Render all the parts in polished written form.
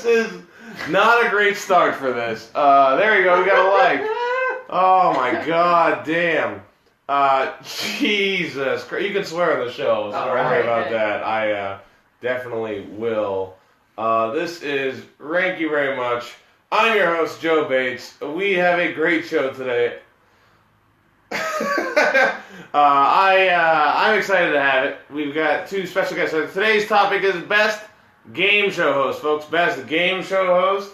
This is not a great start for this. There you go. We got a like. Oh my God, damn. Jesus Christ. You can swear on the show, so don't worry about that. I definitely will. This is Thank You Very Much. I'm your host, Joe Bates. We have a great show today. I'm excited to have it. We've got two special guests. So today's topic is Best Game Show Host, folks. Best Game Show Host.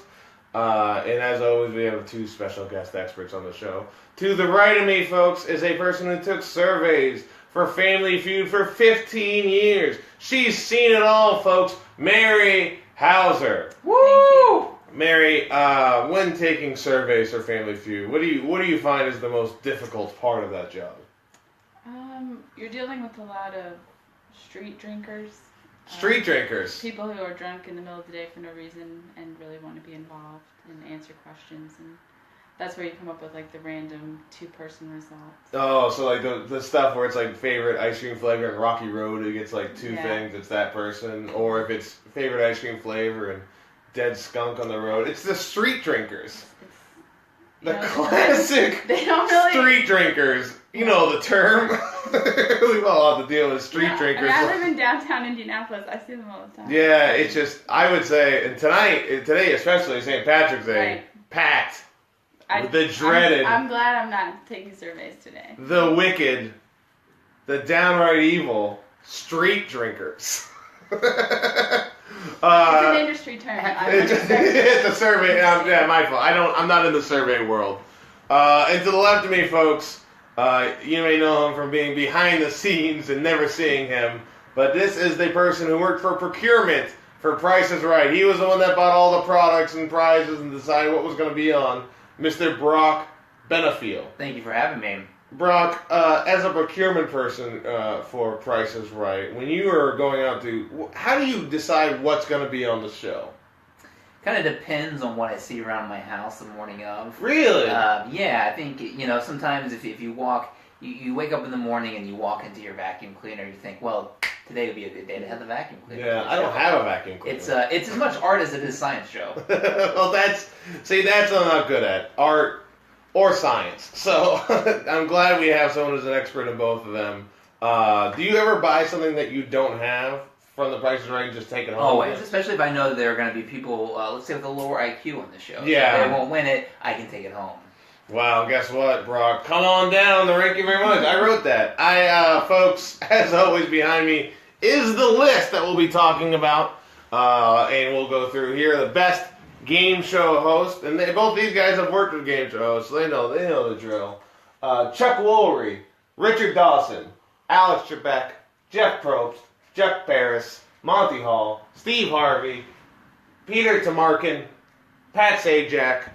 And as always, we have two special guest experts on the show. To the right of me, folks, is a person who took surveys for Family Feud for 15 years. She's seen it all, folks. Mary Hauser. Woo! Mary, when taking surveys for Family Feud, what do you find is the most difficult part of that job? You're dealing with a lot of street drinkers. Street drinkers. People who are drunk in the middle of the day for no reason and really want to be involved and answer questions, and that's where you come up with like the random 2-person results. Oh, so like the stuff where it's like favorite ice cream flavor in Rocky Road, it gets like two things, it's that person, or if it's favorite ice cream flavor and dead skunk on the road, it's the street drinkers. The classic they don't really... street drinkers. You know the term. We've all had to deal with street drinkers. I live in downtown Indianapolis. I see them all the time. Yeah, it's just, I would say, and today especially, St. Patrick's Day, packed. The dreaded. I'm glad I'm not taking surveys today. The wicked, the downright evil street drinkers. It's an industry term. It's a survey. Yeah, my fault. I'm not in the survey world. And to the left of me, folks, you may know him from being behind the scenes and never seeing him, but this is the person who worked for procurement for Price is Right. He was the one that bought all the products and prizes and decided what was going to be on. Mr. Brock Benefiel. Thank you for having me. Brock, as a procurement person for Price is Right, when you are going out to, how do you decide what's going to be on the show? Kind of depends on what I see around my house the morning of. Really? Yeah, I think, sometimes if you walk, you wake up in the morning and you walk into your vacuum cleaner, you think, well, today would be a good day to have the vacuum cleaner. Yeah, I don't have a vacuum cleaner. It's as much art as it is science, Joe. Well, that's what I'm not good at. Art or science. So I'm glad we have someone who's an expert in both of them. Do you ever buy something that you don't have from the Price is Right and just take it home? Always, especially if I know that there are going to be people, let's say with a lower IQ on the show. Yeah. So if they won't win it, I can take it home. Wow, guess what, Brock? Come on down. Thank you very much. I wrote that. Folks, as always, behind me is the list that we'll be talking about, and we'll go through here. The best game show host, and both these guys have worked with game show hosts, so they know the drill. Chuck Woolery, Richard Dawson, Alex Trebek, Jeff Probst, Jeff Barris, Monty Hall, Steve Harvey, Peter Tomarken, Pat Sajak,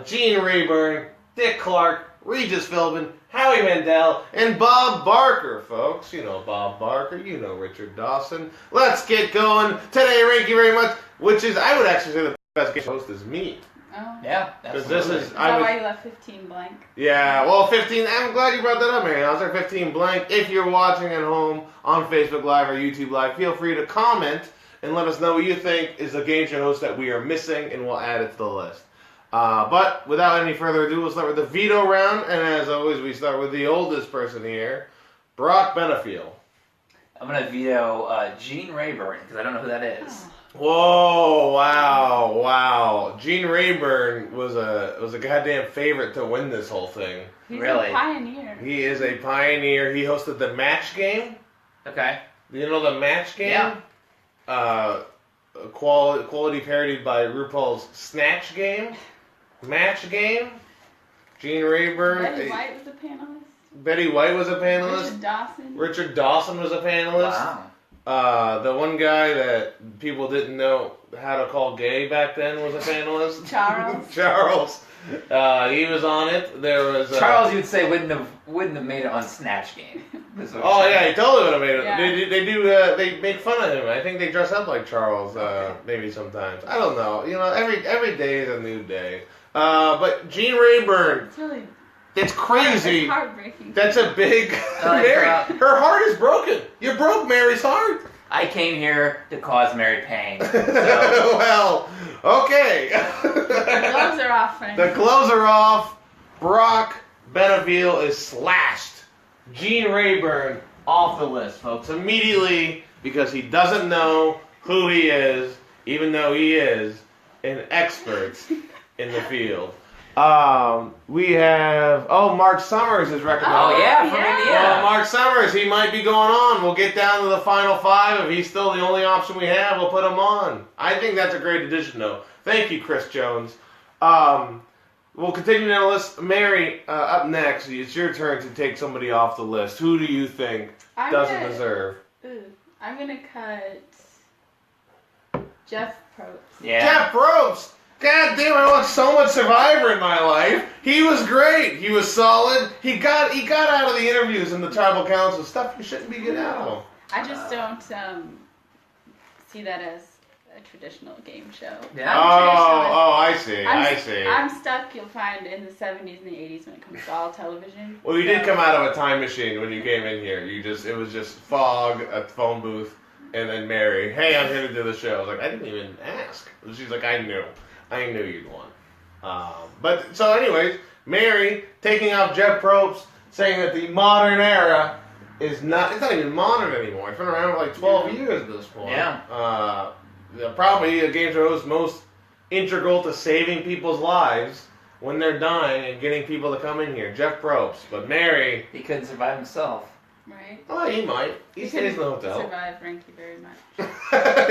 Gene Rayburn, Dick Clark, Regis Philbin, Howie Mandel, and Bob Barker, folks. You know Bob Barker, you know Richard Dawson. Let's get going. Today, thank you very much, which is, I would actually say the best game host is me. Oh. Yeah, because absolutely. this is... Is that why you left 15 blank? Yeah, well, 15, I'm glad you brought that up, Mary. I was 15 blank. If you're watching at home on Facebook Live or YouTube Live, feel free to comment and let us know what you think is the game show host that we are missing, and we'll add it to the list. But without any further ado, we'll start with the veto round, and as always, we start with the oldest person here, Brock Benefiel. I'm going to veto Gene Rayburn, because I don't know who that is. Oh. Whoa! Wow! Gene Rayburn was a goddamn favorite to win this whole thing. He's Really? a pioneer. He is a pioneer. He hosted the Match Game. Okay. Do you know the Match Game? Yeah. Quality parodied by RuPaul's Snatch Game. Match Game. Gene Rayburn. Betty White was a panelist. Betty White was a panelist. Richard Dawson was a panelist. Wow. The one guy that people didn't know how to call gay back then was a panelist. Charles. He was on it. There was Charles, you'd say wouldn't have made it on Snatch Game. Oh yeah, he totally would have made it. Yeah. They make fun of him. I think they dress up like Charles, maybe sometimes. I don't know. Every day is a new day. But Gene Rayburn. It's crazy. It's heartbreaking. That's a big... Mary, her heart is broken. You broke Mary's heart. I came here to cause Mary pain. So. Well, okay. The gloves are off, friends. The gloves are off. Brock Benefiel is slashed. Gene Rayburn off the list, folks. Immediately, because he doesn't know who he is, even though he is an expert in the field. We have Mark Summers is recommended. Oh yeah, from Yeah. Indiana. Well, Mark Summers, he might be going on. We'll get down to the final 5. If he's still the only option we have, we'll put him on. I think that's a great addition, though. Thank you, Chris Jones. We'll continue down the list. Mary, up next. It's your turn to take somebody off the list. Who do you think doesn't deserve? I'm gonna cut Jeff Probst. Yeah. Jeff Probst! God damn, I watched so much Survivor in my life. He was great. He was solid. He got out of the interviews and the tribal council stuff you shouldn't be getting out of them. I just don't see that as a traditional game show. Yeah. I see. I'm stuck, you'll find, in the 70s and the 80s when it comes to all television. Well, you did come out of a time machine when you came in here. It was just fog, a phone booth, and then Mary. Hey, I'm here to do the show. I was like, I didn't even ask. She's like, I knew you'd won. But so, anyways, Mary taking off Jeff Probst, saying that the modern era is not. It's not even modern anymore. It's been around for like 12 years at this point. Yeah. Probably a game show host most integral to saving people's lives when they're dying and getting people to come in here. Jeff Probst, but Mary. He couldn't survive himself. Right? Oh, he might. He stays in the hotel. Survive Ranky very much.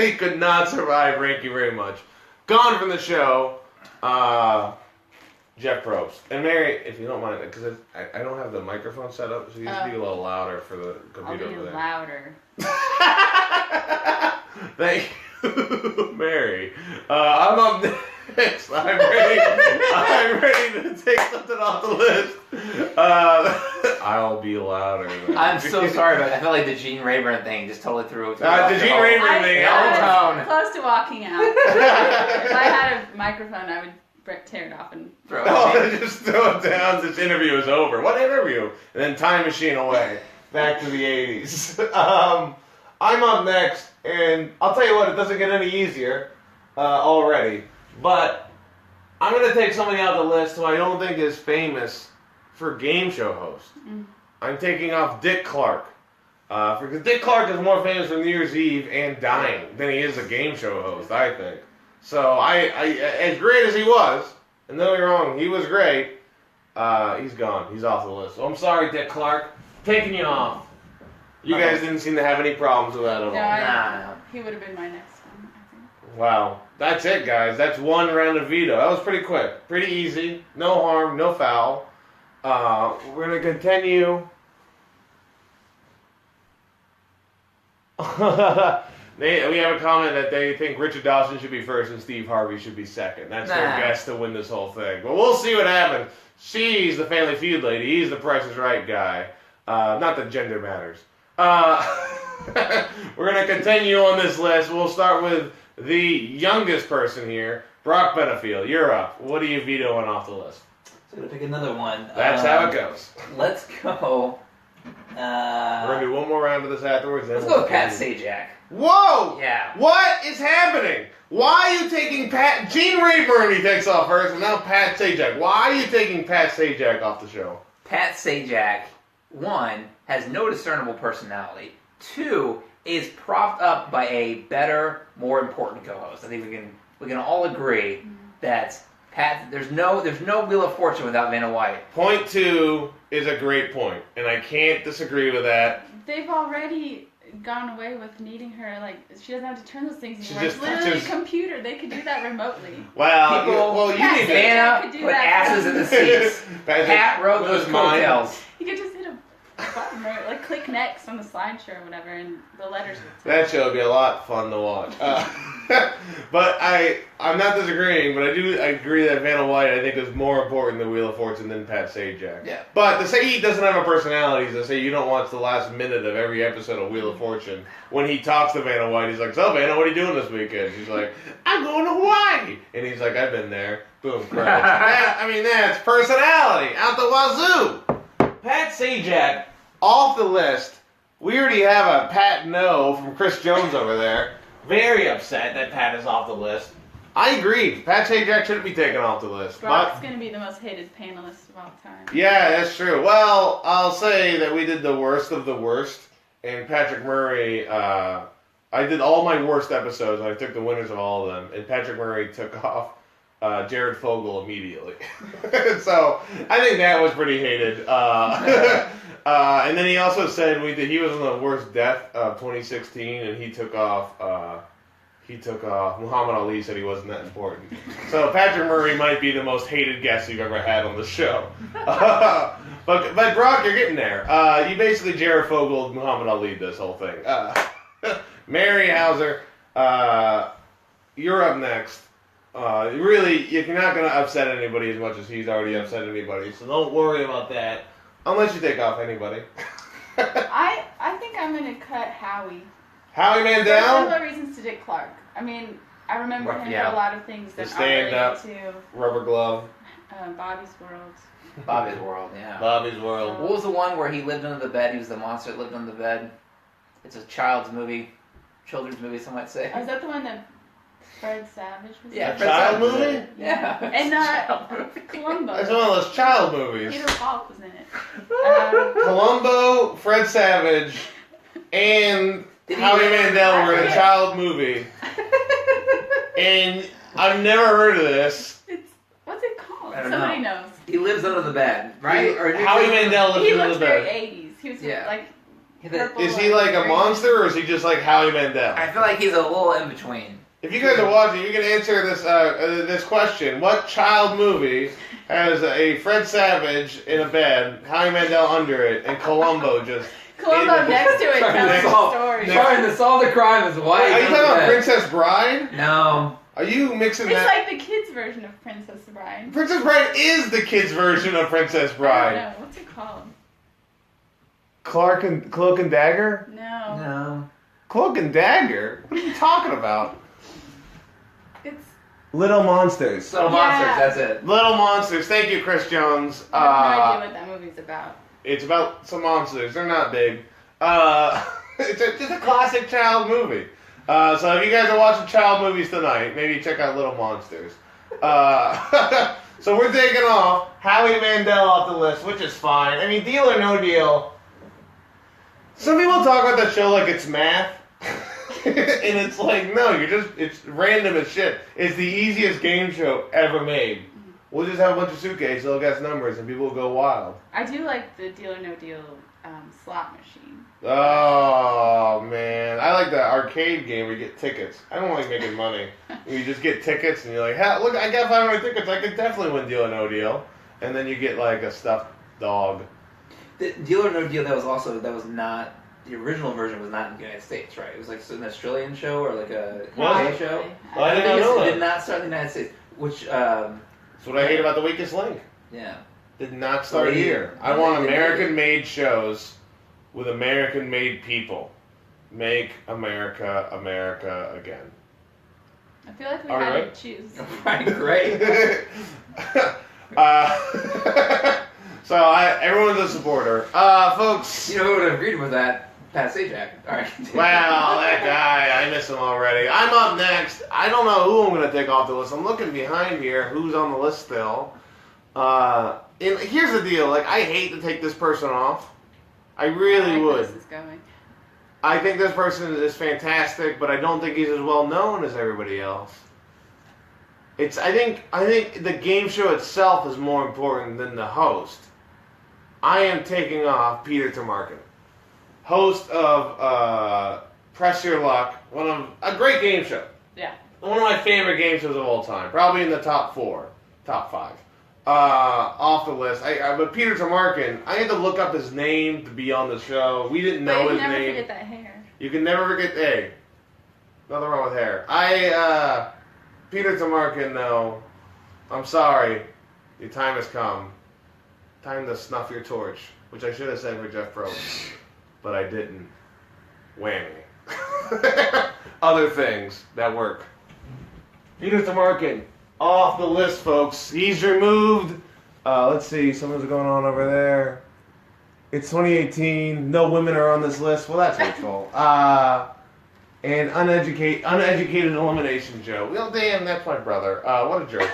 He could not survive Ranky very much. Gone from the show, Jeff Probst. And Mary, if you don't mind, because I don't have the microphone set up, so you just be a little louder for the computer I'll be over there. louder. Thank you, Mary. I'm up next. I'm ready to take something off the list. I'll be louder. I'm so sorry, but I felt like the Gene Rayburn thing just totally threw it. The Gene Rayburn thing. I tone. was close to walking out. If I had a microphone, I would tear it off and Throw it. Oh, just throw it down. This interview is over. What interview? And then time machine away. Back to the 80s. I'm up next, and I'll tell you what, it doesn't get any easier already. But I'm going to take somebody out of the list who I don't think is famous for game show host. I'm taking off Dick Clark. Because Dick Clark is more famous for New Year's Eve and dying than he is a game show host, I think. So, I as great as he was, and don't get me wrong, he was great, he's gone. He's off the list. So I'm sorry, Dick Clark. Taking you off. You guys didn't seem to have any problems with that at all. Nah. He would have been my next one, I think. Wow. That's it, guys. That's one round of veto. That was pretty quick. Pretty easy. No harm, no foul. We're going to continue. We have a comment that they think Richard Dawson should be first and Steve Harvey should be second. That's their guess to win this whole thing. But we'll see what happens. She's the Family Feud lady. He's the Price is Right guy. Not that gender matters. We're going to continue on this list. We'll start with the youngest person here, Brock Benefiel. You're up. What are you vetoing off the list? So I'm going to pick another one. That's how it goes. Let's go. We're going to do one more round of this afterwards. Let's go with Pat Sajak. Whoa! Yeah. What is happening? Why are you taking Pat... Gene Rayburn he takes off first, and now Pat Sajak. Why are you taking Pat Sajak off the show? Pat Sajak, 1, has no discernible personality. 2, is propped up by a better, more important co-host. I think we can all agree that Pat. There's no Wheel of Fortune without Vanna White. Point 2 is a great point, and I can't disagree with that. They've already gone away with needing her. Like, she doesn't have to turn those things She anymore. It's just literally touches- a computer. They could do that remotely. Well, People- you Yeah, need to... Sajak Vanna could do put that. asses in the seats. Pat wrote with those his mind. coattails. You could just hit a button or like click next on the slideshow or whatever, and the letters would That show would be a lot fun to watch. But I'm not disagreeing, but I agree that Vanna White, I think, is more important than Wheel of Fortune than Pat Sajak. Yeah. But to say he doesn't have a personality is to say you don't watch the last minute of every episode of Wheel of Fortune. When he talks to Vanna White, he's like, so Vanna, what are you doing this weekend? She's like, I'm going to Hawaii. And he's like, I've been there. Boom, credits. That's personality out the wazoo. Pat Sajak, off the list. We already have a Pat no from Chris Jones over there. Very upset that Pat is off the list. I agree. Pat Sajak shouldn't be taken off the list. Brock's going to be the most hated panelist of all time. Yeah, that's true. Well, I'll say that we did the worst of the worst. And Patrick Murray, I did all my worst episodes. And I took the winners of all of them. And Patrick Murray took off Jared Fogle immediately. So I think that was pretty hated. And then he also said he was on the worst death of 2016, and he took off Muhammad Ali. Said he wasn't that important. So Patrick Murray might be the most hated guest you've ever had on the show. But Brock, you're getting there. You basically Jared Fogle, Muhammad Ali this whole thing. Mary Hauser, you're up next. Really, you're not going to upset anybody as much as he's already upset anybody, so don't worry about that. Unless you take off anybody. I think I'm going to cut Howie. Howie For Mandel? similar reasons to Dick Clark. I mean, I remember him for a lot of things that I'm stand really up, into. rubber glove. Bobby's World. Bobby's World, yeah. Bobby's World. What was the one where he lived under the bed? He was the monster that lived under the bed. It's a children's movie, some might say. Oh, is that the one that Fred Savage was Yeah, in? A child movie? Yeah. And Columbo. That's one of those child movies. Peter Falk was in it. Columbo, Fred Savage, and Howie Mandel were in a child movie. And I've never heard of this. What's it called? I don't Somebody know. knows. He lives under the bed, right? Howie Mandel lives He under looks the very bed. 80s. He was Yeah. like purple. Is he like a green. monster, or is he just like Howie Mandel? I feel like he's a little in between. If you guys are watching, you can answer this question. What child movie has a Fred Savage in a bed, Howie Mandel under it, and Columbo just... Columbo next to it telling the story. Trying to solve the crime is why. Are you talking about Princess Bride? No. Are you mixing It's that? like the kids' version of Princess Bride. Princess Bride is the kids' version of Princess I Bride. don't know. What's it called? Cloak and Dagger? No. No. Cloak and Dagger? What are you talking about? It's. Little Monsters. Little Monsters, that's it. Little Monsters. Thank you, Chris Jones. I have no idea what that movie's about. It's about some monsters. They're not big. It's just a classic child movie. So if you guys are watching child movies tonight, maybe check out Little Monsters. So we're taking off Howie Mandel off the list, which is fine. I mean, Deal or No Deal. Some people talk about that show like it's math. And it's like, no, it's random as shit. It's the easiest game show ever made. We'll just have a bunch of suitcases, they'll guess numbers, and people will go wild. I do like the Deal or No Deal slot machine. Oh, man. I like the arcade game where you get tickets. I don't like making money. You just get tickets, and you're like, hey, look, I got 500 tickets. I could definitely win Deal or No Deal. And then you get, like, a stuffed dog. The Deal or No Deal, that was not, the original version was not in the United States, right? It was like an Australian show or like a UK show. Well, I I didn't think know it that. did not start in the United States, which, That's what I hate about The Weakest Link. yeah. Did not start here. I want American-made shows with American-made people. Make America, America again. I feel like we All had right. to choose. Right, great. So everyone's a supporter. Folks. You know who would have agreed with that? Pat Sajak. All right. Wow, that guy, I miss him already. I'm up next. I don't know who I'm going to take off the list. I'm looking behind here. Who's on the list still? And here's the deal. Like, I hate to take this person off. I really I like where would. This is going. I think this person is fantastic, but I don't think he's as well known as everybody else. I think the game show itself is more important than the host. I am taking off Peter Tomarken, host of Press Your Luck, a great game show. Yeah. One of my favorite game shows of all time, probably in the top 5. Off the list. But Peter Tomarken, I had to look up his name to be on the show. We didn't know But you his can never name. forget that hair. You can never forget. Hey, nothing wrong with hair. Peter Tomarken, though, I'm sorry. Your time has come. Time to snuff your torch, which I should have said for Jeff Probst, but I didn't. Whammy. Other things that work. Peter Tomarken, off the list, folks. He's removed. Let's see. Something's going on over there. It's 2018. No women are on this list. Well, that's hateful. And uneducated elimination, Joe. Well, damn, that's my brother. What a jerk.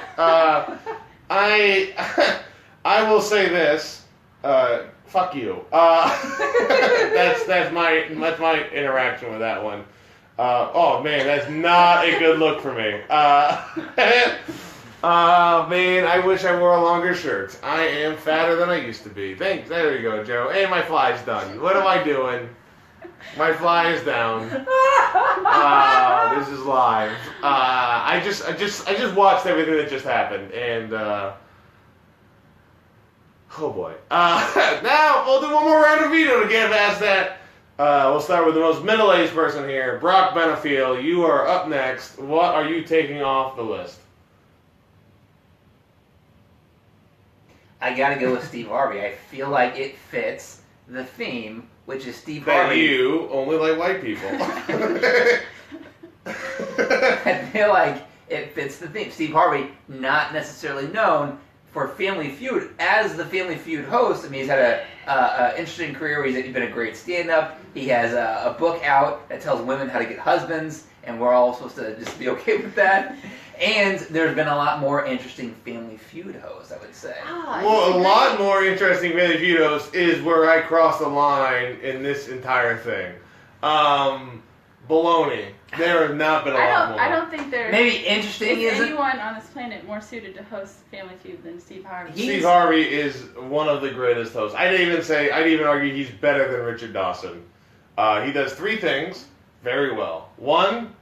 I will say this. Fuck you. That's my interaction with that one. Oh man, that's not a good look for me. Man, I wish I wore a longer shirt. I am fatter than I used to be. Thanks. There you go, Joe. Hey, my fly's done. What am I doing? My fly is down. This is live. I just watched everything that just happened, and oh boy. Now we'll do one more round of veto to get past that. We'll start with the most middle-aged person here, Brock Benefiel. You are up next. What are you taking off the list? I gotta go with Steve Harvey. I feel like it fits the theme, which is Steve That Harvey. you only like white people. I feel like it fits the theme. Steve Harvey, not necessarily known for Family Feud as the Family Feud host. I mean, he's had an interesting career. He's been a great stand-up. He has a book out that tells women how to get husbands, and we're all supposed to just be okay with that. And there's been a lot more interesting Family Feud hosts, I would say. Well, a lot more interesting Family Feud hosts is where I cross the line in this entire thing. Baloney. There have not been a lot more. I don't think there's Maybe interesting is anyone on this planet more suited to host Family Feud than Steve Harvey. Steve Harvey is one of the greatest hosts. I'd even argue he's better than Richard Dawson. He does three things very well. One,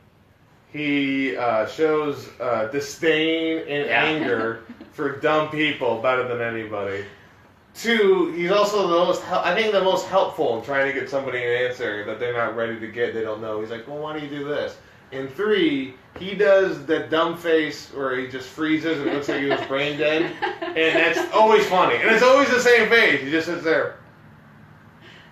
he shows disdain and anger for dumb people better than anybody. Two, he's also the most helpful in trying to get somebody an answer that they're not ready to get, they don't know. He's like, well, why do you do this? And three, he does the dumb face where he just freezes and looks like he was brain dead. And that's always funny. And it's always the same face. He just sits there.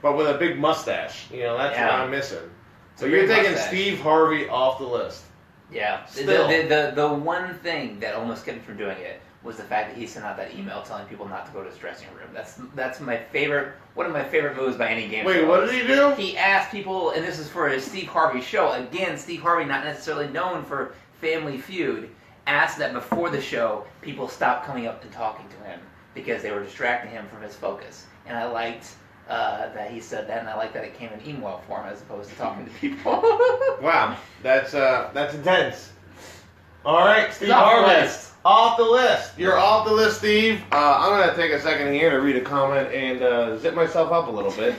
But with a big mustache. You know, that's what I'm missing. So you're taking Steve Harvey off the list. Yeah. Still. The one thing that almost kept him from doing it was the fact that he sent out that email telling people not to go to his dressing room. That's my favorite, one of my favorite moves by any game show. Wait, what did he do? He asked people, and this is for his Steve Harvey show. Again, Steve Harvey, not necessarily known for Family Feud, asked that before the show, people stop coming up and talking to him because they were distracting him from his focus. And I liked that he said that, and I like that it came in email form as opposed to talking to people. Wow, that's intense. All right, Steve Harvey. Off the list. You're off the list, Steve. I'm going to take a second here to read a comment and zip myself up a little bit.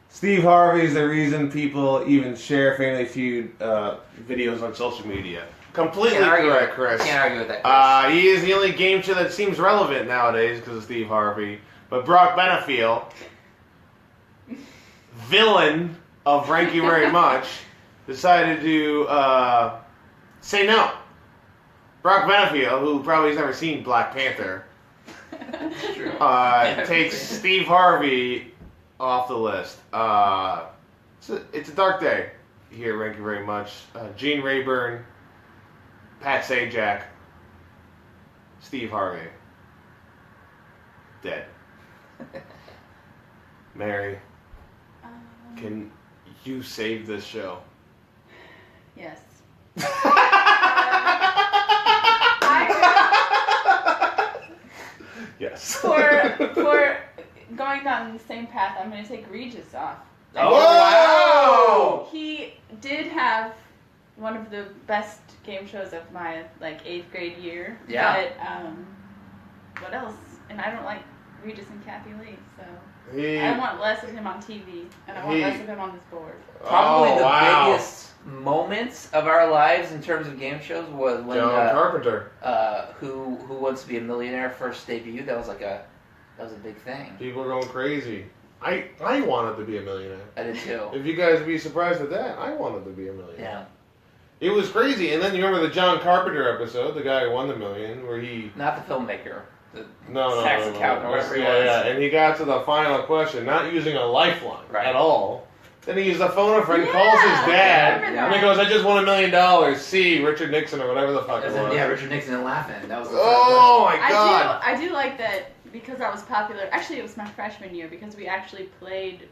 Steve Harvey is the reason people even share Family Feud videos on social media. Completely correct, Chris. Can't argue with that, Chris. He is the only game show that seems relevant nowadays because of Steve Harvey. But Brock Benefiel, villain of Thank You Very Much, decided to say no. Brock Benefiel, who probably has never seen Black Panther, takes Steve Harvey off the list. It's a dark day here, thank you very much. Gene Rayburn, Pat Sajak, Steve Harvey, dead. Mary, can you save this show? Yes. Yes. For going down the same path, I'm going to take Regis off. Oh, wow! He did have one of the best game shows of my 8th grade year. Yeah. But what else? And I don't like Regis and Kathy Lee, so I want less of him on TV, and I want less of him on this board. Probably the biggest moments of our lives in terms of game shows was when John Carpenter, Who Wants to Be a Millionaire first debuted. That was a big thing. People are going crazy. I wanted to be a millionaire. I did too. If you guys would be surprised at that, I wanted to be a millionaire. Yeah. It was crazy. And then you remember the John Carpenter episode, the guy who won the million, where he... Not the filmmaker. No. Accountant, whatever he was. Yeah, and he got to the final question, not using a lifeline at all. Then he used the phone a friend, calls his dad, and he goes, I just won $1 million. See, Richard Nixon or whatever the fuck it was. Yeah, Richard Nixon and laughing. That was oh my God. I do like that because I was popular. Actually, it was my freshman year because we actually played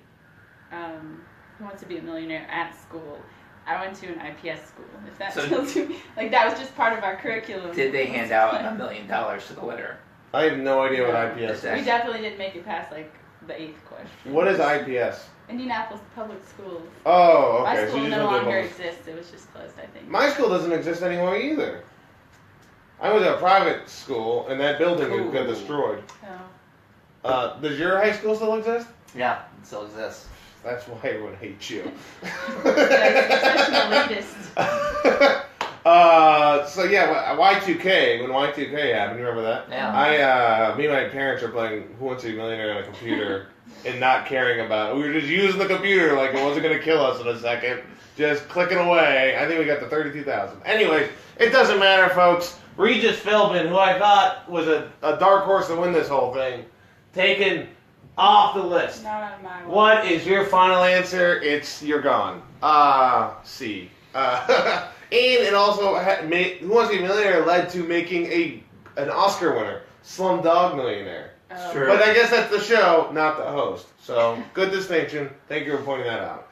Who Wants to Be a Millionaire at school. I went to an IPS school. If that tells you, like that was just part of our curriculum. Did they hand out $1 million to the winner? I have no idea what IPS is. We definitely didn't make it past like the 8th question. What is IPS? Indianapolis Public Schools. Oh, okay. My school so no longer exists. It was just closed, I think. My school doesn't exist anymore either. I was at a private school, and that building got destroyed. Oh. Does your high school still exist? Yeah, it still exists. That's why everyone hates you. Such an elitist. So yeah, Y2K, when Y2K happened, you remember that? Yeah. Me and my parents were playing Who Wants to Be a Millionaire on a computer and not caring about it. We were just using the computer like it wasn't going to kill us in a second. Just clicking away. I think we got to 32,000. Anyways, it doesn't matter, folks. Regis Philbin, who I thought was a dark horse to win this whole thing, taken off the list. Not on my one. What is your final answer? You're gone. C. And it also Who Wants to Be a Millionaire led to making an Oscar winner, Slumdog Millionaire. Oh. True. But I guess that's the show, not the host. So good distinction. Thank you for pointing that out.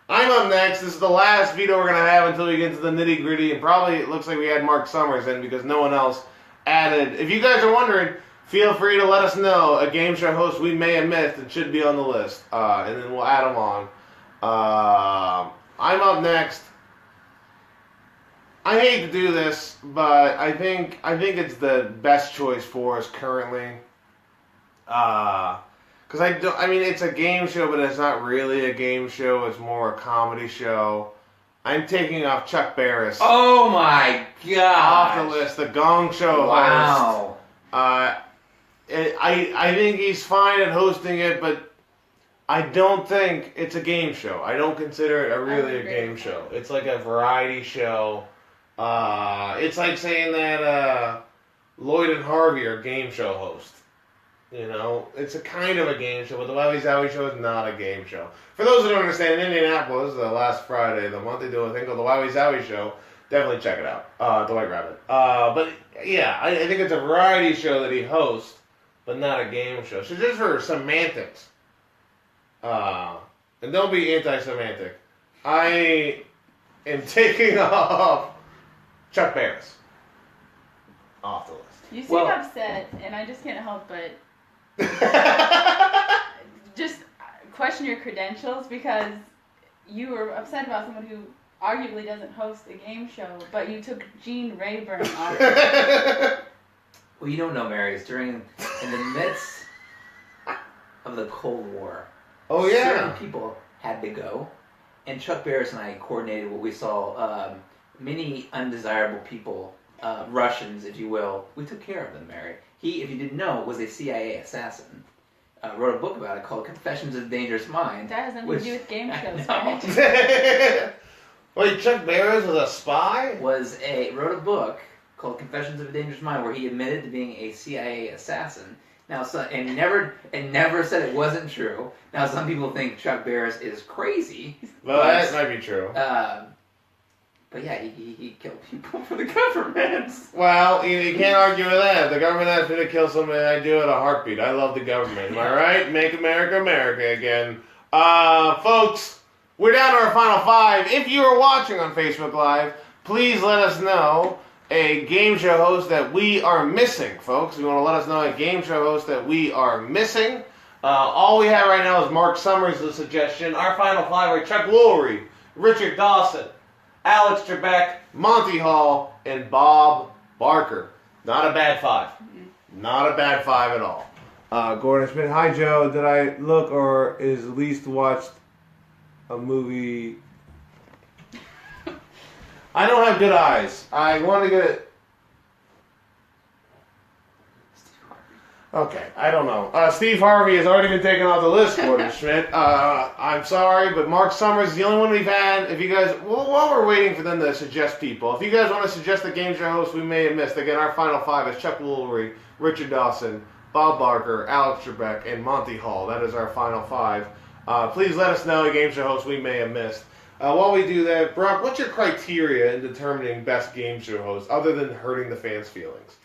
I'm up next. This is the last veto we're gonna have until we get to the nitty gritty, and probably it looks like we had Mark Summers in because no one else added. If you guys are wondering, feel free to let us know a game show host we may have missed and should be on the list, and then we'll add them on. I'm up next. I hate to do this, but I think it's the best choice for us currently. Because it's a game show, but it's not really a game show. It's more a comedy show. I'm taking off Chuck Barris. Oh my god! Off the list, the Gong Show Wow. host. I think he's fine at hosting it, but I don't think it's a game show. I don't consider it really a game show. It's like a variety show. It's like saying that Lloyd and Harvey are game show hosts. You know, it's a kind of a game show, but the Wowie Zowie Show is not a game show. For those who don't understand, in Indianapolis, the last Friday of the month, they do a thing called the Wowie Zowie Show. Definitely check it out. The White Rabbit. But yeah, I think it's a variety show that he hosts, but not a game show. So just for semantics, and don't be anti-semantic, I am taking off Chuck Barris off the list. You seem upset, and I just can't help but just question your credentials because you were upset about someone who arguably doesn't host a game show, but you took Gene Rayburn off. Well, you don't know, Mary. It's in the midst of the Cold War. Oh, yeah. Certain people had to go, and Chuck Barris and I coordinated what we saw. Many undesirable people, Russians, if you will. We took care of them, Mary. He, if you didn't know, was a CIA assassin. Wrote a book about it called Confessions of a Dangerous Mind. That has nothing to do with game shows, right? Wait, Chuck Barris was a spy? Wrote a book called Confessions of a Dangerous Mind where he admitted to being a CIA assassin. Now, and never said it wasn't true. Now, some people think Chuck Barris is crazy. Well, that might be true. But yeah, he killed people for the government. Well, you can't argue with that. If the government asked me to kill somebody, I do it in a heartbeat. I love the government. Am I right? Make America America again. Folks, we're down to our final five. If you are watching on Facebook Live, please let us know a game show host that we are missing, folks. You want to let us know a game show host that we are missing. All we have right now is Mark Summers' suggestion. Our final five are Chuck Woolery, Richard Dawson, Alex Trebek, Monty Hall, and Bob Barker. Not a bad five. Not a bad five at all. Gordon Schmidt. Hi, Joe. Did I look or is least watched a movie? I don't have good eyes. I want to get it. Okay, I don't know. Steve Harvey has already been taken off the list, Gordon Schmidt. I'm sorry, but Mark Summers is the only one we've had. If you guys, while we're waiting for them to suggest people, if you guys want to suggest the game show host we may have missed, again, our final five is Chuck Woolery, Richard Dawson, Bob Barker, Alex Trebek, and Monty Hall. That is our final five. Please let us know a game show host we may have missed. While we do that, Brock, what's your criteria in determining best game show host, other than hurting the fans' feelings?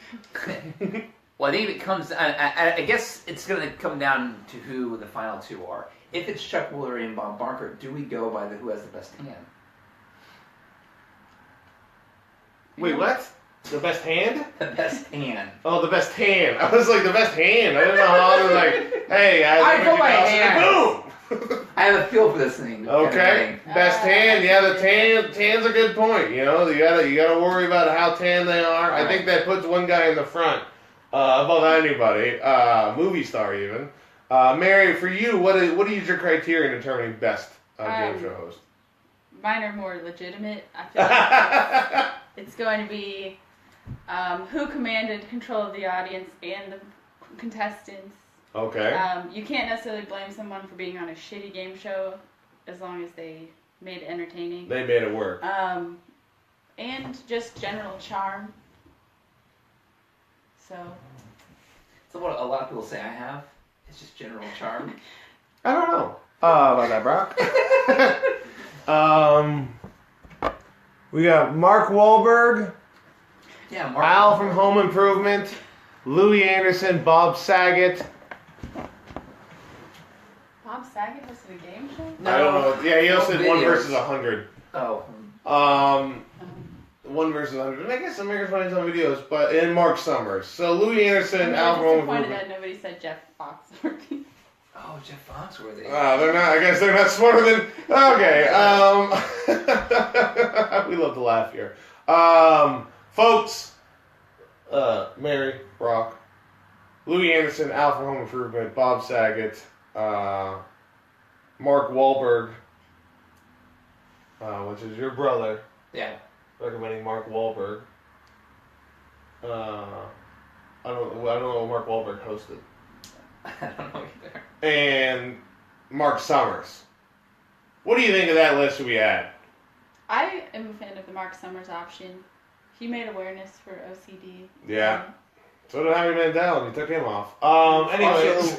Well, I think it comes. I guess it's going to come down to who the final two are. If it's Chuck Woolery and Bob Barker, do we go by who has the best hand? Wait, what? The best hand? The best hand. Oh, the best hand. I was like, the best hand. I didn't know how I was like, hey, I go by hand. Boom! I have a feel for this thing. Okay. Best hand. Yeah, the tan's a good point. You know, you gotta worry about how tan they are. I think that puts one guy in the front above anybody. Movie star even. Mary, for you, what is your criteria in determining best game show host? Mine are more legitimate. I feel like it's going to be who commanded control of the audience and the contestants. Okay. You can't necessarily blame someone for being on a shitty game show as long as they made it entertaining. They made it work. And just general charm. So what a lot of people say I have. It's just general charm. I don't know about that, Brock. We got Mark Wahlberg. Yeah, Mark. Al from Home Improvement. Louis Anderson. Bob Saget. Bob Saget hosted a game show? No, I don't know. Yeah, he hosted 1 videos. versus 100. Oh. 1 versus 100. I guess America's Funniest Home Videos, but in Mark Summers. So Louis Anderson, Al from Home disappointed Improvement. that nobody said Jeff Foxworthy. Oh, Jeff Foxworthy. They're not. I guess they're not smarter than. Okay. We love to laugh here, folks. Mary, Brock, Louis Anderson, Al from Home Improvement, Bob Saget, Mark Wahlberg, which is your brother. Yeah. Recommending Mark Wahlberg. I don't know what Mark Wahlberg hosted. I don't know either. And Mark Summers. What do you think of that list we had? I am a fan of the Mark Summers option. He made awareness for OCD. Yeah. So did Howie Mandel, and you took him off. Anyways.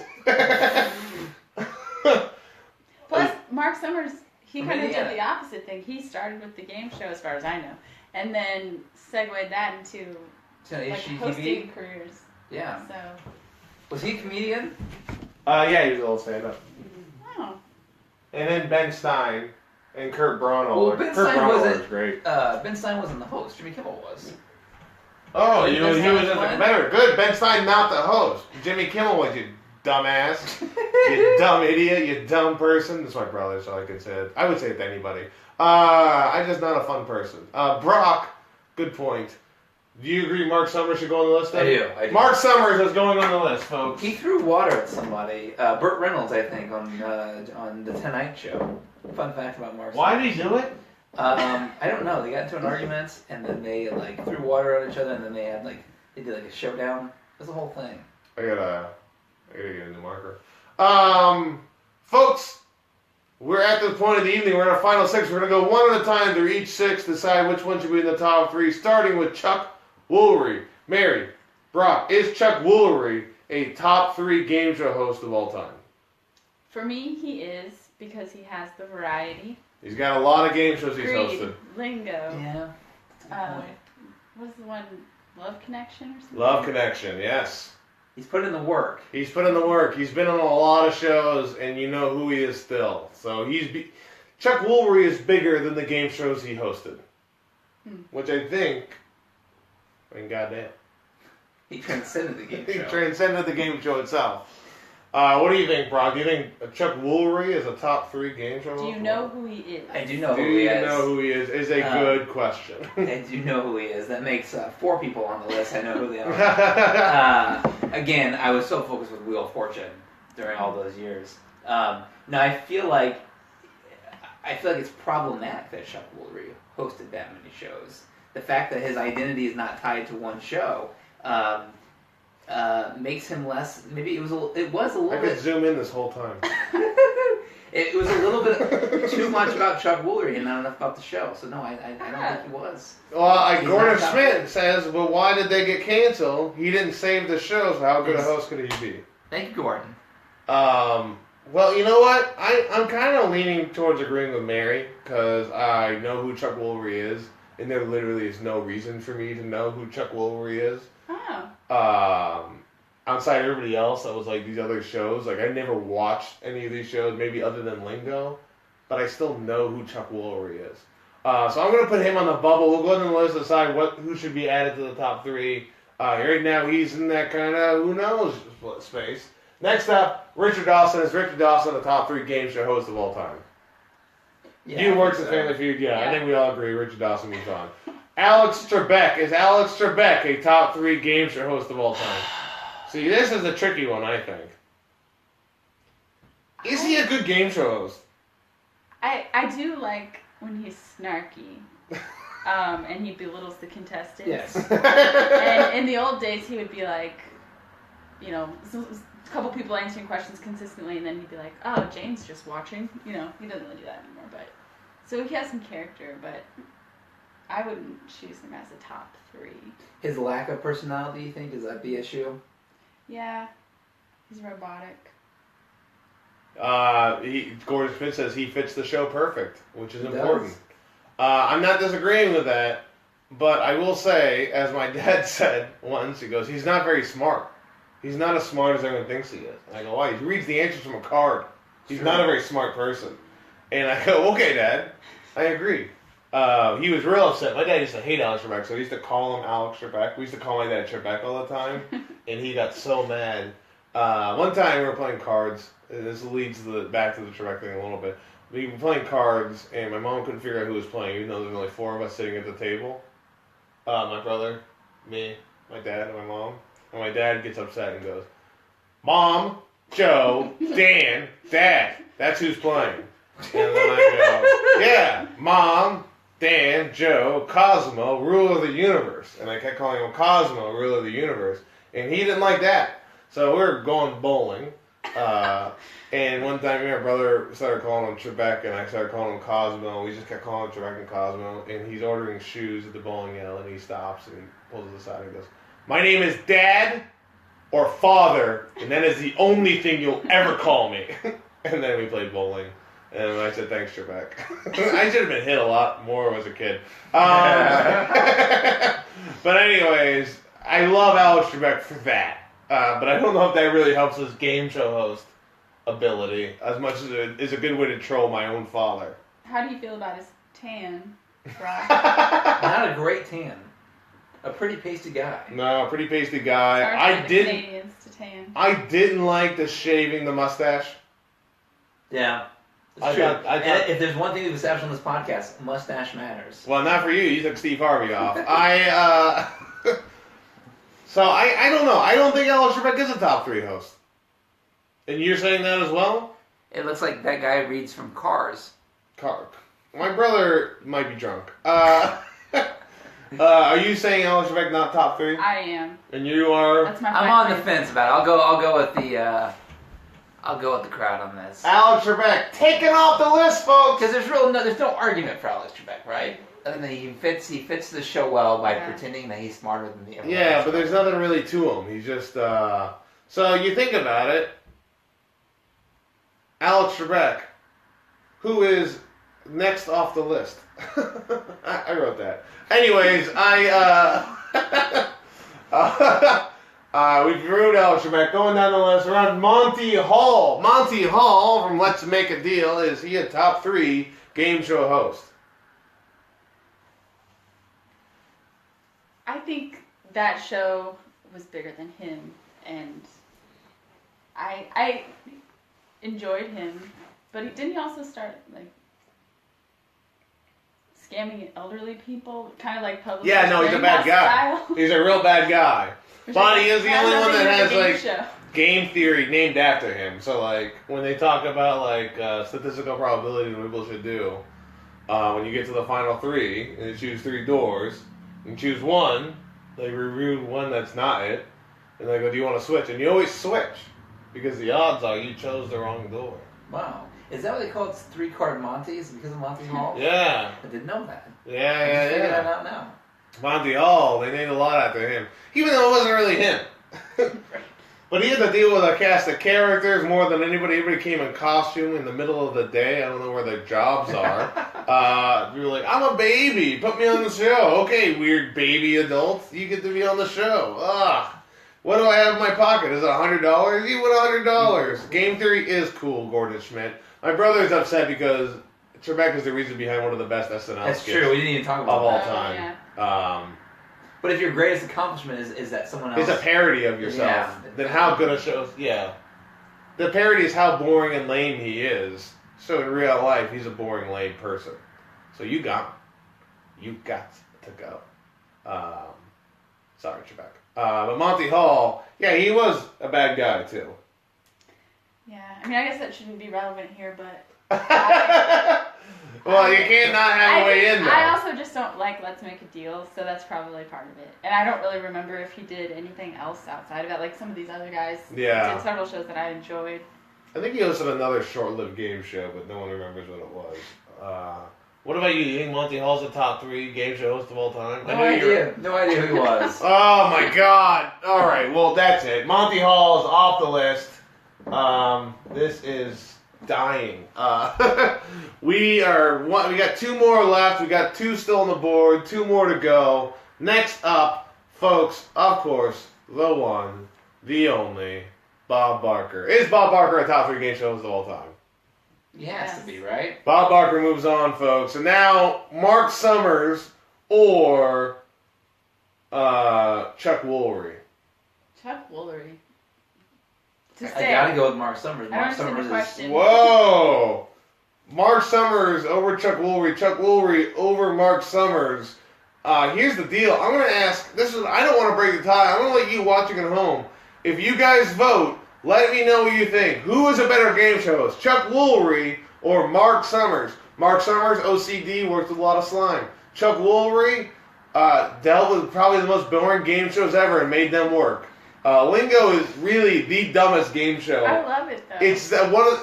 Plus, Mark Summers, he kind of yeah. did the opposite thing. He started with the game show, as far as I know, and then segued that into like hosting careers. Yeah. So. Was he a comedian? Yeah, he was a little stand-up. Oh. And then Ben Stein and Kurt Braunohler. Well, Ben Kurt Stein Braunohler wasn't. was great. Ben Stein wasn't the host. Jimmy Kimmel was. Oh, he was in the Stein better. Good. Ben Stein, not the host. Jimmy Kimmel was, you dumbass. You dumb idiot. You dumb person. That's my brother, so I can say it. I would say it to anybody. I'm just not a fun person. Brock, good point. Do you agree Mark Summers should go on the list then? I do. Mark Summers is going on the list, folks. He threw water at somebody. Burt Reynolds, I think, on the Tonight Show. Fun fact about Mark Why Summers. did he do it? I don't know. They got into an argument, and then they threw water at each other, and then they did a showdown. It was the whole thing. I gotta get a new marker. Folks, we're at the point of the evening. We're in our final six. We're gonna go one at a time through each six, decide which one should be in the top three, starting with Chuck Woolery. Mary, Brock, is Chuck Woolery a top 3 game show host of all time? For me, he is, because he has the variety. He's got a lot of game shows he's Creed, hosted. Lingo. Yeah. What's the one? Love Connection or something? Love Connection, yes. He's put in the work. He's put in the work. He's been on a lot of shows, and you know who he is still. So Chuck Woolery is bigger than the game shows he hosted. Which I think, goddamn. He transcended the game He show. transcended the game show itself. What do you think, Brock? Do you think Chuck Woolery is a top 3 game show host? Do you know who he is? I do know Do who he you is. know who he is a good question. I do know who he is. That makes 4 people on the list. I know who they are. Again, I was so focused with Wheel of Fortune during all those years. Now I feel like it's problematic that Chuck Woolery hosted that many shows. The fact that his identity is not tied to one show makes him less. Maybe it was a little I could bit. zoom in this whole time. It was a little bit too much about Chuck Woolery and not enough about the show. So no, I don't think he was. Well, He's Gordon not Schmidt says, well, why did they get canceled? He didn't save the show, so how good a host could he be? Thank you, Gordon. Well, you know what? I'm kind of leaning towards agreeing with Mary, because I know who Chuck Woolery is, and there literally is no reason for me to know who Chuck Woolery is. Oh. outside everybody else that was like these other shows. Like I never watched any of these shows, maybe other than Lingo, but I still know who Chuck Woolery is. So I'm gonna put him on the bubble. We'll go ahead and let us decide who should be added to the top 3. Right now he's in that kind of who knows space. Next up, Richard Dawson. Is Richard Dawson the top 3 game show host of all time? Yeah, You worked at Family Feud, yeah. I think we all agree Richard Dawson moves on. Alex Trebek. Is Alex Trebek a top 3 game show host of all time? See, this is a tricky one, I think. Is he a good game show host? I do like when he's snarky. And he belittles the contestants. Yes. And in the old days, he would be like, you know, a couple people answering questions consistently, and then he'd be like, "Oh, Jane's just watching." You know, he doesn't really do that anymore. But so he has some character, but I wouldn't choose him as a top 3. His lack of personality, you think, is that the issue? Yeah, he's robotic. Gordon Smith says he fits the show perfect, which is important. I'm not disagreeing with that, but I will say, as my dad said once, he goes, he's not very smart. He's not as smart as everyone thinks he is. And I go, why? He reads the answers from a card. He's not a very smart person. And I go, okay, Dad, I agree. He was real upset. My dad used to hate Alex Trebek, so he used to call him Alex Trebek. We used to call my dad Trebek all the time, and he got so mad. One time we were playing cards, and this leads back to the Trebek thing a little bit. We were playing cards, and my mom couldn't figure out who was playing, even though there were only 4 of us sitting at the table. My brother, me, my dad, and my mom. And my dad gets upset and goes, Mom, Joe, Dan, Dad, that's who's playing. And then I go, yeah, Mom, Dan, Joe, Cosmo, ruler of the universe. And I kept calling him Cosmo, ruler of the universe. And he didn't like that. So we were going bowling. And one time, my brother started calling him Trebek, and I started calling him Cosmo. We just kept calling him Trebek and Cosmo. And he's ordering shoes at the bowling alley, and he stops and he pulls it aside and goes, my name is Dad or Father, and that is the only thing you'll ever call me. And then we played bowling. And I said, thanks, Trebek. I should have been hit a lot more as a kid. But anyways, I love Alex Trebek for that. But I don't know if that really helps his game show host ability as much as it is a good way to troll my own father. How do you feel about his tan, Brock? Not a great tan. A pretty pasty guy. No, pretty pasty guy. I didn't. Canadians to tan. I didn't like the shaving the mustache. Yeah. I thought, and if there's one thing we've established on this podcast, mustache matters. Well, not for you. You took Steve Harvey off. So I don't know. I don't think Alex Trebek is a top 3 host. And you're saying that as well? It looks like that guy reads from Cars. My brother might be drunk. Are you saying Alex Trebek not top 3? I am. And you are? That's my I'm on the fence about it. I'll go with the crowd on this. Alex Trebek taken off the list, folks. Because there's no argument for Alex Trebek, right? And then he fits the show well by pretending that he's smarter than the other. Yeah, but there's nothing really to him. He's just So you think about it. Alex Trebek, who is next off the list? I wrote that. Anyways, we've reviewed Alex Trebek. Going down the list, we're on Monty Hall. Monty Hall from Let's Make a Deal. Is he a top 3 game show host? I think that show was bigger than him, and I enjoyed him, but didn't he also start like scamming elderly people, kind of like public? Yeah, no, he's a bad guy. Style? He's a real bad guy. Bonnie is the only one that has like show. game theory named after him. So like when they talk about like statistical probability and what people should do, when you get to the final 3 and you choose 3 doors and choose one, they review one that's not it, and they go, "Do you want to switch?" And you always switch because the odds are you chose the wrong door. Wow. Is that what they call it 3-card Monties because of Monty Hall? Yeah. I didn't know that. Yeah. Figured that out now. Monty Hall, they named a lot after him. Even though it wasn't really him. But he had to deal with a cast of characters more than anybody. Everybody came in costume in the middle of the day. I don't know where their jobs are. We were like, I'm a baby. Put me on the show. Okay, weird baby adults. You get to be on the show. Ugh. What do I have in my pocket? Is it $100? You win $100. Game theory is cool, Gordon Schmidt. My brother's upset because Trebek is the reason behind one of the best SNL That's skits true. We didn't even talk about of all that. time. Yeah. But if your greatest accomplishment is that someone else It's a parody of yourself, Yeah. then how good a show? Yeah. The parody is how boring and lame he is. So in real life, he's a boring, lame person. So you got him. You got to go. Sorry, Trebek. But Monty Hall, yeah, he was a bad guy too. Yeah, I mean, I guess that shouldn't be relevant here, but Well, you can't not have a way in there. I also just don't like Let's Make a Deal, so that's probably part of it. And I don't really remember if he did anything else outside of it. Like some of these other guys Yeah. did several shows that I enjoyed. I think he hosted another short-lived game show, but no one remembers what it was. What about you? You think Monty Hall's the top 3 game show host of all time? No idea. No idea who he was. Oh my God! All right, well that's it. Monty Hall is off the list. This is dying. We got 2 more left. We got 2 still on the board. 2 more to go. Next up, folks, of course, the one, the only, Bob Barker. Is Bob Barker a top 3 game show host of all time? He has to be, right? Bob Barker moves on, folks. And now, Mark Summers or Chuck Woolery. Chuck Woolery. I gotta go with Mark Summers. I don't Mark understand Summers the is question. Whoa! Mark Summers over Chuck Woolery. Chuck Woolery over Mark Summers. Here's the deal. I'm going to ask, I don't want to break the tie. I'm going to let you watching at home. If you guys vote, let me know what you think. Who is a better game show host, Chuck Woolery or Mark Summers? Mark Summers, OCD, worked with a lot of slime. Chuck Woolery dealt with probably the most boring game shows ever and made them work. Lingo is really the dumbest game show. I love it, though. It's one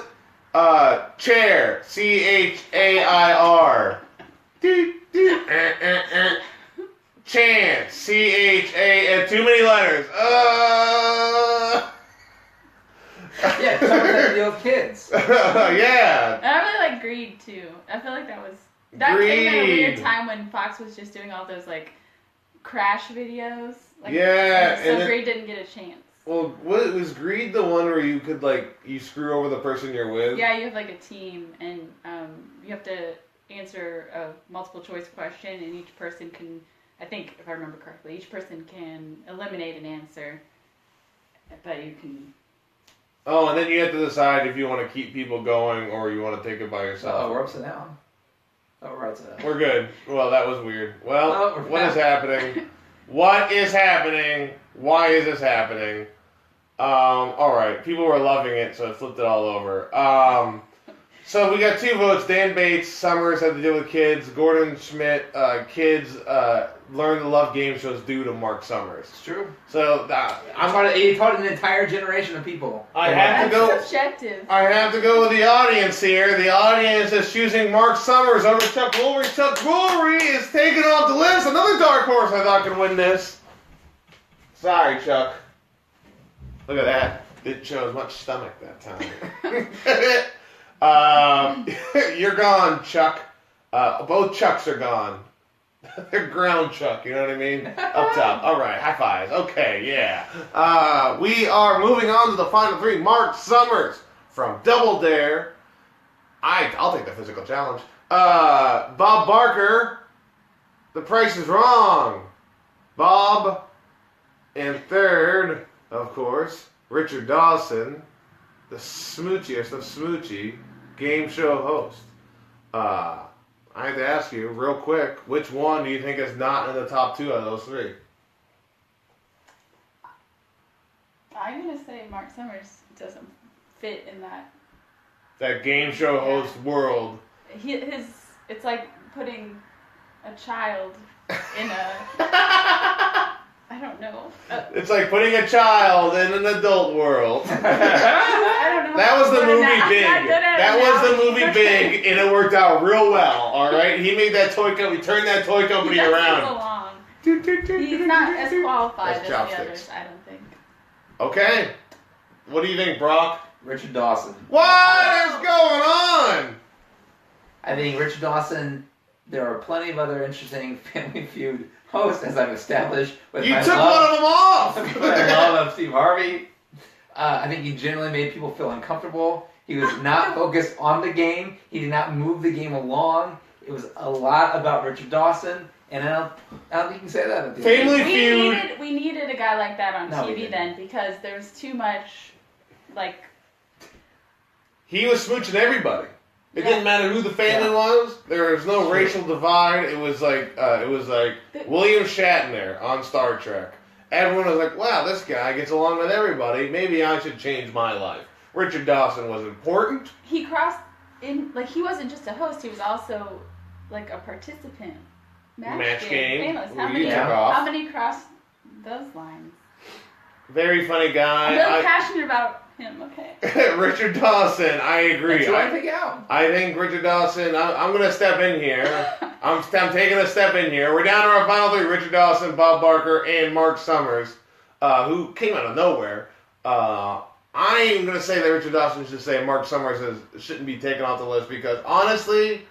of Chair, CHAIR. Chance, CHA, too many letters. Yeah, Summers had to deal with kids. Yeah. And I really like Greed, too. I feel like that came at a weird time when Fox was just doing all those, like, crash videos. Like, Yeah, So and Greed didn't get a chance. Well, was Greed the one where you could, you screw over the person you're with? Yeah, you have, like, a team, and you have to answer a multiple choice question, and each person can, I think, if I remember correctly, each person can eliminate an answer, but you can... Oh, and then you have to decide if you want to keep people going or you want to take it by yourself. Oh, we're upside down. Oh, we're upside down. We're good. Well, that was weird. Well, Oh, what is happening? What is happening? Why is this happening? Alright, people were loving it, so I flipped it all over. So we got 2 votes. Dan Bates, Summers had to deal with kids. Gordon Schmidt, kids learn to love game shows due to Mark Summers. It's true. So He taught an entire generation of people. I have to go. That's subjective. I have to go with the audience here. The audience is choosing Mark Summers over Chuck Woolery. Chuck Woolery is taking off the list. Another dark horse I thought could win this. Sorry, Chuck. Look at that. Didn't show as much stomach that time. You're gone, Chuck. Both Chucks are gone. They're ground Chuck, you know what I mean? Up top. All right, high fives. Okay, yeah. We are moving on to the final 3. Mark Summers from Double Dare. I'll take the physical challenge. Bob Barker. The Price is Wrong. Bob. And third, of course, Richard Dawson, the smoochiest of smoochy game show host. I have to ask you real quick, which one do you think is not in the top 2 out of those 3? I'm going to say Mark Summers doesn't fit in That game show host world. It's like putting a child in a... I don't know. It's like putting a child in an adult world. I don't know. That was the movie Big. I'm not good at That was the movie analogies. Big, and it worked out real well. All right, he made that toy company. He turned that toy company He doesn't around. belong. He's not as qualified That's as the chopsticks. others, I don't think. Okay, what do you think, Brock? Richard Dawson. What is going on? I think Richard Dawson there are plenty of other interesting Family Feud hosts, as I've established. With You my took love, one of them off! with my love of Steve Harvey. I think he generally made people feel uncomfortable. He was not focused on the game. He did not move the game along. It was a lot about Richard Dawson, and I don't think you can say that at the Family end. Feud. We needed a guy like that on No, we TV didn't. then because there's too much, like. He was smooching everybody. It Yeah. didn't matter who the family was. There was no racial divide. It was like William Shatner on Star Trek. Everyone was like, "Wow, this guy gets along with everybody. Maybe I should change my life." Richard Dawson was important. He crossed in, like, he wasn't just a host, he was also, like, a participant. Match game. Famous. Well, you took off. How many crossed those lines? Very funny I'm guy. really passionate about him, okay? Richard Dawson, I agree. That's who I pick out. I think Richard Dawson, I'm going to step in here. I'm taking a step in here. We're down to our final three, Richard Dawson, Bob Barker, and Mark Summers, who came out of nowhere. I am going to say that Richard Dawson should say Mark Summers shouldn't be taken off the list because, honestly,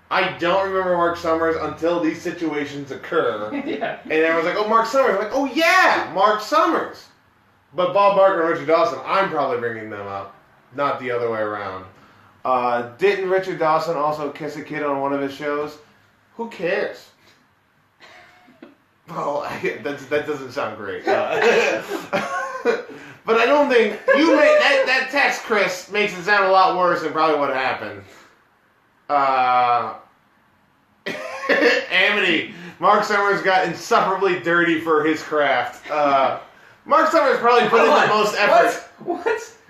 I don't remember Mark Summers until these situations occur. Yeah. And everyone's like, oh, Mark Summers. I'm like, oh, yeah, Mark Summers. But Bob Barker and Richard Dawson, I'm probably bringing them up, not the other way around. Didn't Richard Dawson also kiss a kid on one of his shows? Who cares? Well, that doesn't sound great. But I don't think you made that text, Chris, makes it sound a lot worse than probably what happened. Amity, Mark Summers got insufferably dirty for his craft. Mark Summers probably put in the most effort. What?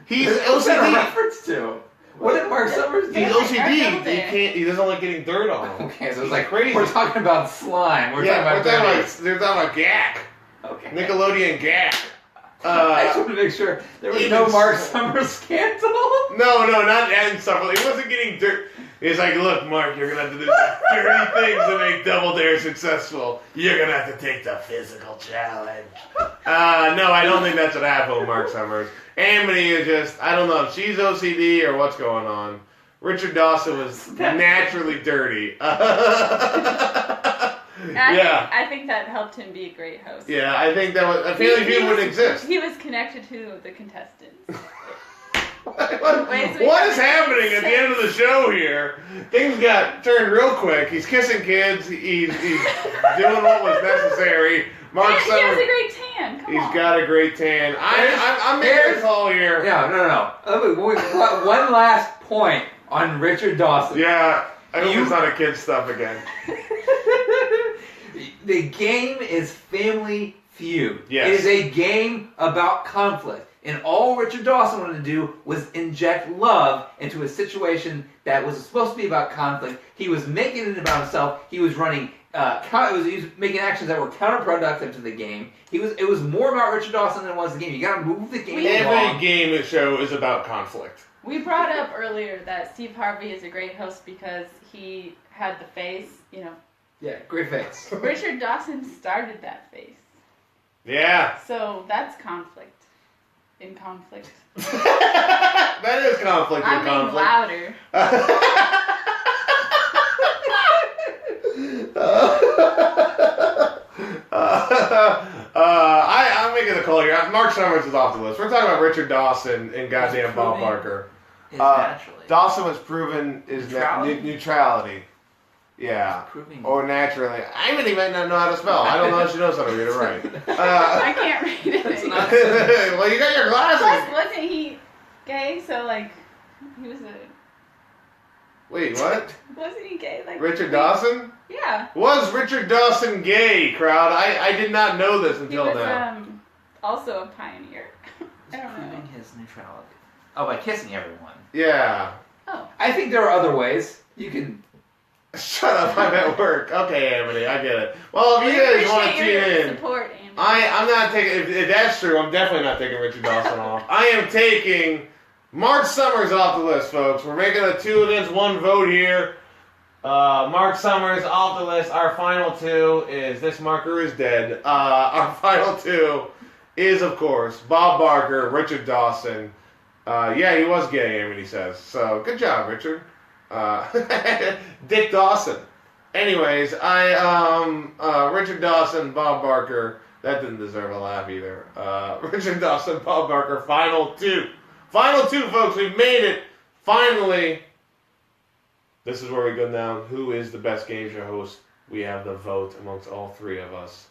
He's What's that a OCD. reference to? What did Mark Summers do? He's OCD. there. He doesn't like getting dirt on him. Okay, so it's He's like crazy. we're talking about slime. We're They're talking talking about Gak. Okay. Nickelodeon Gak. I just wanted to make sure there was no Mark Summers scandal. No, not insufferable. He wasn't getting dirt. He's like, look, Mark, you're gonna have to do dirty things to make Double Dare successful. You're gonna have to take the physical challenge. No, I don't think that's what happened with Mark Summers. Amity is just, I don't know if she's OCD or what's going on. Richard Dawson was naturally dirty. I think that helped him be a great host. Yeah, I think that was, I feel like he wouldn't exist. He was connected to the contestants. What is happening at the end of the show here? Things got turned real quick. He's kissing kids. He's doing what was necessary. Mark He has Summers, a great tan. Come on. he's got a great tan. I'm making a call here. No. One last point on Richard Dawson. Yeah, I hope it's not a kid stuff again. The game is Family Feud. Yes. It is a game about conflict. And all Richard Dawson wanted to do was inject love into a situation that was supposed to be about conflict. He was making it about himself. He was running. He was making actions that were counterproductive to the game. It was more about Richard Dawson than it was the game. You got to move the game along. Every game show is about conflict. We brought up earlier that Steve Harvey is a great host because he had the face, you know. Yeah, great face. Richard Dawson started that face. Yeah. So that's conflict. In conflict. That is conflict in I mean conflict. louder. I'm making the call here. Mark Summers is off the list. We're talking about Richard Dawson and goddamn Bob Barker. Naturally. Dawson was proven is neutrality. Yeah. Proving. Or naturally. I really might not know how to spell. I don't know if she knows how to read it right. I can't read it. That's not- Well, you got your Plus, glasses. wasn't he gay? So, like, he was Wait, what? wasn't he gay? Like Richard Dawson? Yeah. Was Richard Dawson gay, crowd? I did not know this He until was now. also a pioneer. I don't know. Proving his neutrality. Oh, by kissing everyone. Yeah. Oh. I think there are other ways. You can. Shut up, I'm at work. Okay, Amity, I get it. Well, if you guys want to tune in, Support, Amy. I'm not taking, if that's true, I'm definitely not taking Richard Dawson off. I am taking Mark Summers off the list, folks. We're making a 2-1 vote here. Mark Summers off the list. Our final two is, this marker is dead. Our final two is, of course, Bob Barker, Richard Dawson. Yeah, he was gay, Amity says. So, good job, Richard. Dick Dawson. Anyways, Richard Dawson, Bob Barker. That didn't deserve a laugh either. Richard Dawson, Bob Barker, final two. Final two, folks. We've made it. Finally. This is where we go down. Who is the best game show host? We have the vote amongst all three of us.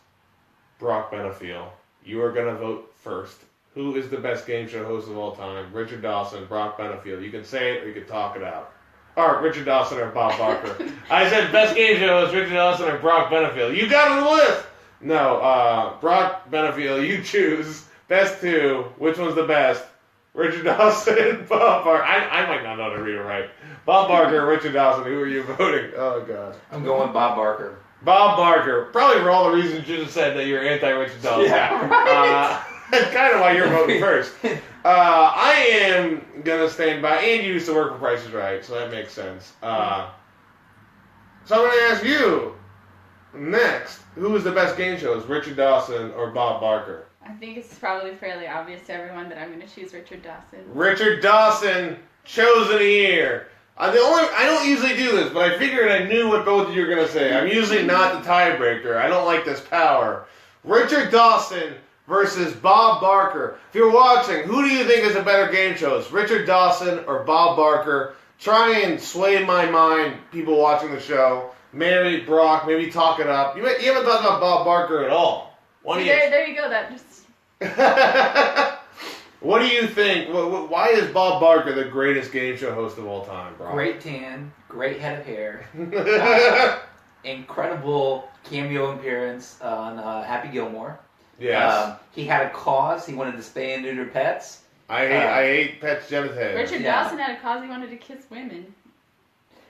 Brock Benefiel, you are going to vote first. Who is the best game show host of all time? Richard Dawson, Brock Benefiel. You can say it or you can talk it out. Or Richard Dawson or Bob Barker. I said best game show host, Richard Dawson or Brock Benefiel. You got on the list! No, Brock Benefiel, you choose. Best two. Which one's the best? Richard Dawson, Bob Barker. I might not know how to read it right. Bob Barker, Richard Dawson. Who are you voting? Oh, God. I'm going Bob Barker. Bob Barker. Probably for all the reasons you just said that you're anti-Richard Dawson. Yeah, right. That's kind of why you're voting first. I am going to stand by, and you used to work for Price is Right, so that makes sense. So I'm going to ask you next, who is the best game shows, Richard Dawson or Bob Barker? I think it's probably fairly obvious to everyone that I'm going to choose Richard Dawson. Richard Dawson, chosen of the year. I don't usually do this, but I figured I knew what both of you were going to say. I'm usually not the tiebreaker. I don't like this power. Richard Dawson versus Bob Barker. If you're watching, who do you think is a better game shows, Richard Dawson or Bob Barker? Try and sway my mind, people watching the show. Mary, Brock, maybe talk it up. You haven't talked about Bob Barker at all. There you go. That just. What do you think? Why is Bob Barker the greatest game show host of all time, Brock? Great tan, great head of hair, incredible cameo appearance on Happy Gilmore. Yes. He had a cause. He wanted to spay and neuter pets. I hate pets genitalia. Richard Dawson had a cause. He wanted to kiss women.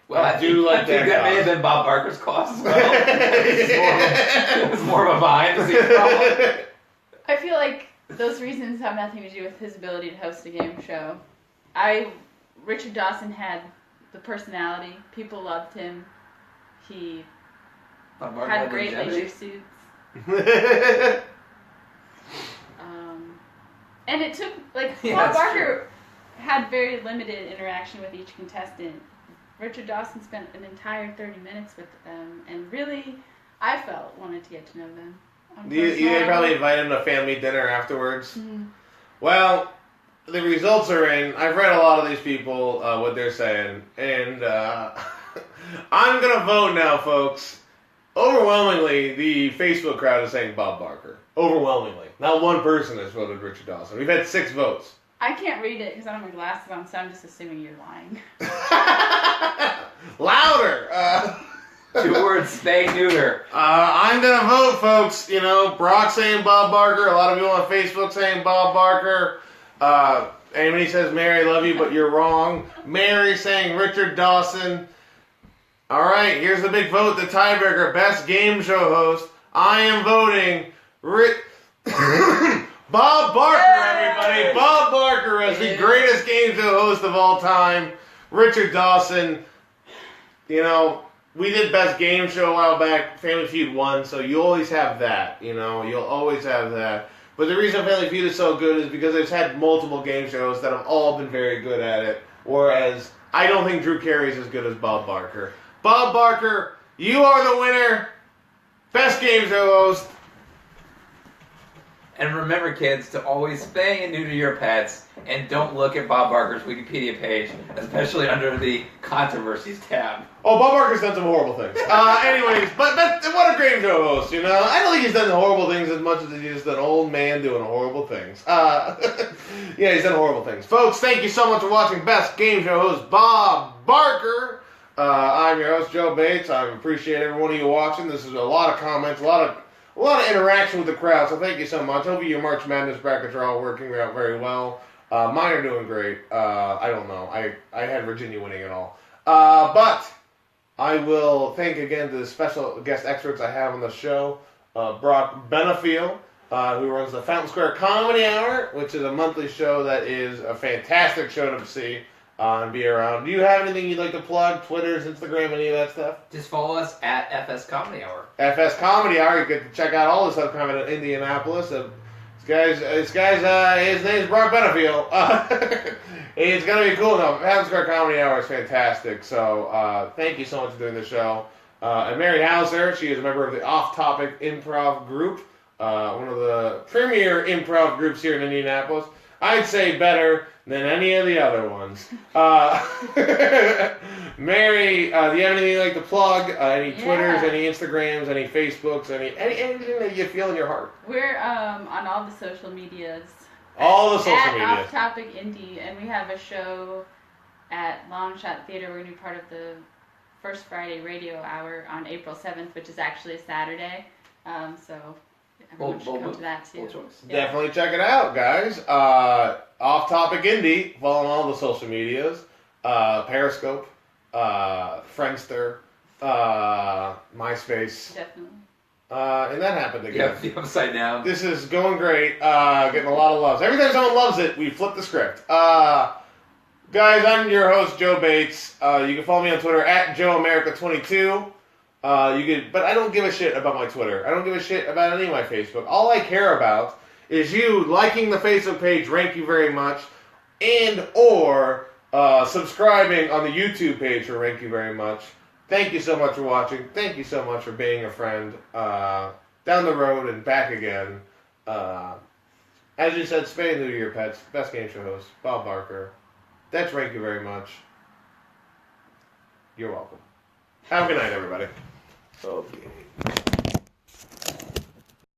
Well, I do like that. That may have been Bob Barker's cause as well. It was more of a behind-the-scenes problem. I feel like those reasons have nothing to do with his ability to host a game show. Richard Dawson had the personality. People loved him. He had great leisure suits. And it took, Bob Barker had very limited interaction with each contestant. Richard Dawson spent an entire 30 minutes with them, and really, I felt, wanted to get to know them. You probably invited him to a family dinner afterwards. Mm-hmm. Well, the results are in. I've read a lot of these people, what they're saying, and I'm going to vote now, folks. Overwhelmingly, the Facebook crowd is saying Bob Barker. Overwhelmingly. Not one person has voted Richard Dawson. We've had 6 votes. I can't read it because I don't have my glasses on, so I'm just assuming you're lying. Louder! 2 words, spay, neuter. I'm going to vote, folks. You know, Brock saying Bob Barker. A lot of people on Facebook saying Bob Barker. Anybody says, Mary, I love you, but you're wrong. Mary saying Richard Dawson. All right, here's the big vote, the tiebreaker, best game show host. I am voting Bob Barker, everybody. Bob Barker as the greatest game show host of all time. Richard Dawson, you know, we did best game show a while back. Family Feud won, so you always have that. You know, you'll always have that. But the reason Family Feud is so good is because it's had multiple game shows that have all been very good at it. Whereas I don't think Drew Carey's as good as Bob Barker. Bob Barker, you are the winner. Best game show host. And remember, kids, to always spay and neuter your pets, and don't look at Bob Barker's Wikipedia page, especially under the controversies tab. Oh, Bob Barker's done some horrible things. Anyways, but what a great show host, you know? I don't think he's done horrible things as much as he's just an old man doing horrible things. Yeah, he's done horrible things. Folks, thank you so much for watching Best Game Show host Bob Barker. I'm your host, Joe Bates. I appreciate every one of you watching. This is a lot of comments, a lot of interaction with the crowd, so thank you so much. Hopefully your March Madness brackets are all working out very well. Mine are doing great. I don't know. I had Virginia winning it all. But I will thank again the special guest experts I have on the show. Brock Benefiel, who runs the Fountain Square Comedy Hour, which is a monthly show that is a fantastic show to see and be around. Do you have anything you'd like to plug? Twitters, Instagram, any of that stuff? Just follow us at FS Comedy Hour. FS Comedy Hour. You can check out all the stuff coming in Indianapolis. This guy's his name's Brock Benefiel. It's gonna be cool. No, Fountain Square Comedy Hour is fantastic. So thank you so much for doing the show. And Mary Hauser, she is a member of the Off Topic Improv Group, one of the premier improv groups here in Indianapolis. I'd say better than any of the other ones. Mary, do you have anything you'd like to plug? Any Twitters, any Instagrams, any Facebooks, anything that you feel in your heart? We're on all the social medias. All the social at media. Off Topic Indie, and we have a show at Long Shot Theater. We're going to be part of the First Friday Radio Hour on April 7th, which is actually a Saturday. So everyone should come to that too. Definitely check it out, guys. Off Topic Indie. Follow all the social medias. Periscope, Friendster, MySpace. Definitely. And that happened again. Yeah, the upside down. This is going great. Getting a lot of loves. Every time someone loves it, we flip the script. Guys, I'm your host, Joe Bates. You can follow me on Twitter at JoeAmerica22. But I don't give a shit about my Twitter. I don't give a shit about any of my Facebook. All I care about is you liking the Facebook page, thank you very much, and or subscribing on the YouTube page for thank you very much. Thank you so much for watching. Thank you so much for being a friend. Down the road and back again. As you said, spay and neuter your pets. Best game show host, Bob Barker. That's thank you very much. You're welcome. Have a good night, everybody. Okay.